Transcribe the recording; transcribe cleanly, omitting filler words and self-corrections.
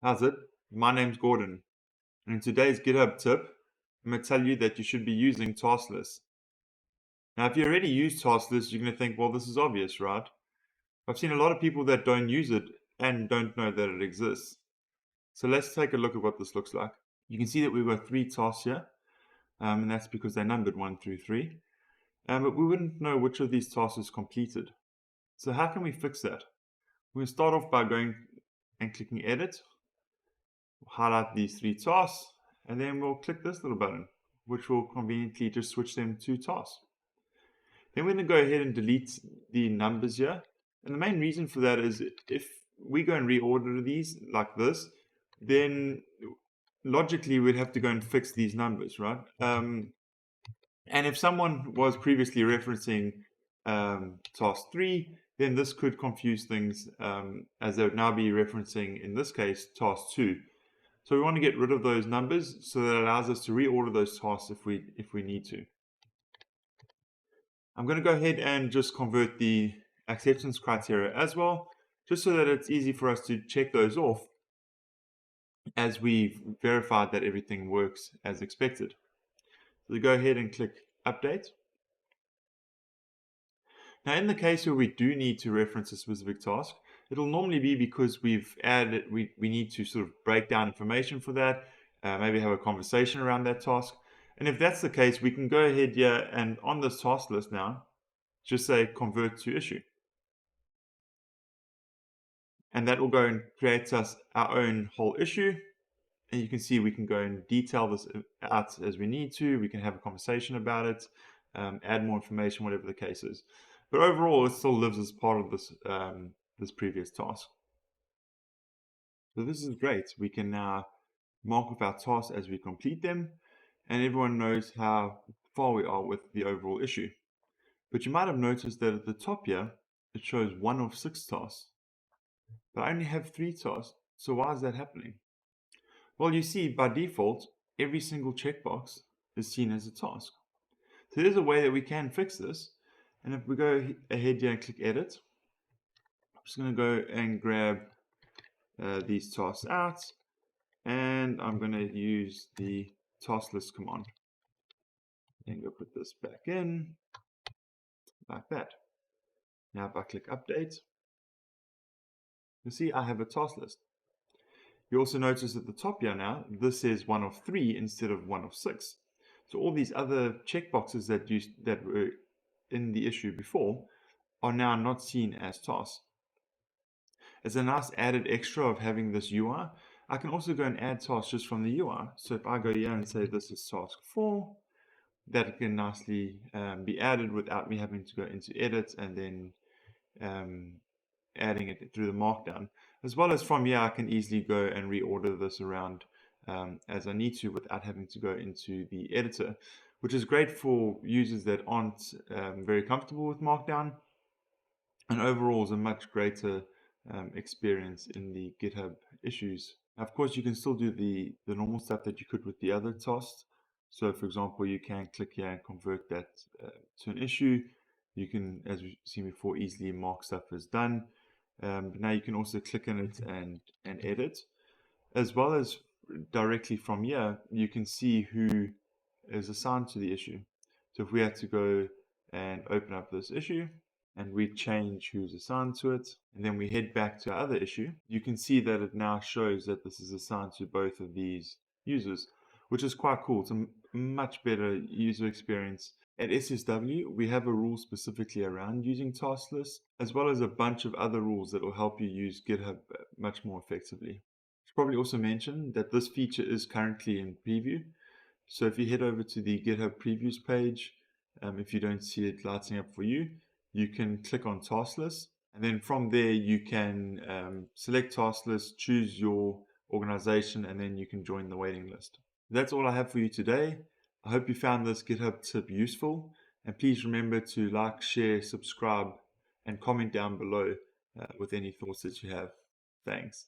How's it? My name's Gordon, and in today's GitHub tip, I'm going to tell you that you should be using Tasklist. Now, if you already use Tasklist, you're going to think, well, this is obvious, right? I've seen a lot of people that don't use it and don't know that it exists. So let's take a look at what this looks like. You can see that we've got 3 tasks here, and that's because they're numbered 1 through 3. But we wouldn't know which of these tasks is completed. So how can we fix that? We're going to start off by going and clicking Edit, highlight these 3 tasks, and then we'll click this little button, which will conveniently just switch them to tasks. Then we're going to go ahead and delete the numbers here. And the main reason for that is if we go and reorder these like this, then logically we'd have to go and fix these numbers, right? And if someone was previously referencing task 3, then this could confuse things as they would now be referencing, in this case, task 2. So we want to get rid of those numbers so that it allows us to reorder those tasks if we need to. I'm going to go ahead and just convert the acceptance criteria as well, just so that it's easy for us to check those off as we've verified that everything works as expected. So we go ahead and click Update. Now, in the case where we do need to reference a specific task, it'll normally be because we've added, we need to sort of break down information for that, maybe have a conversation around that task. And if that's the case, we can go ahead here and on this task list now, just say convert to issue. And that will go and create us our own whole issue. And you can see we can go and detail this out as we need to. We can have a conversation about it, add more information, whatever the case is. But overall, it still lives as part of this, this previous task. So this is great. We can now mark off our tasks as we complete them, and everyone knows how far we are with the overall issue. But you might have noticed that at the top here, it shows 1 of 6 tasks. But I only have 3 tasks, so why is that happening? Well, you see, by default, every single checkbox is seen as a task. So there's a way that we can fix this. And if we go ahead here and click Edit, I'm just going to go and grab these tasks out, and I'm going to use the Tasklist command. And go put this back in, like that. Now if I click Update, you'll see I have a task list. You also notice at the top here now, this says 1 of 3 instead of 1 of 6. So all these other checkboxes that were in the issue before are now not seen as tasks. As a nice added extra of having this UI, I can also go and add tasks just from the UI. So if I go here and say this is task 4, that can nicely be added without me having to go into Edit and then adding it through the markdown. As well as from here, I can easily go and reorder this around as I need to without having to go into the editor, which is great for users that aren't very comfortable with markdown, and overall is a much greater experience in the GitHub issues. Now, of course, you can still do the normal stuff that you could with the other tasks. So for example, you can click here and convert that to an issue. You can, as we've seen before, easily mark stuff as done. Now you can also click on it and edit, as well as directly from here, you can see who is assigned to the issue. So if we had to go and open up this issue and we change who's assigned to it, and then we head back to our other issue, you can see that it now shows that this is assigned to both of these users, which is quite cool. It's a much better user experience. At SSW, we have a rule specifically around using task lists, as well as a bunch of other rules that will help you use GitHub much more effectively. I should probably also mention that this feature is currently in preview. So if you head over to the GitHub previews page, if you don't see it lighting up for you, you can click on task lists, and then from there you can select task lists, choose your organization, and then you can join the waiting list. That's all I have for you today. I hope you found this GitHub tip useful, and please remember to like, share, subscribe, and comment down below with any thoughts that you have. Thanks.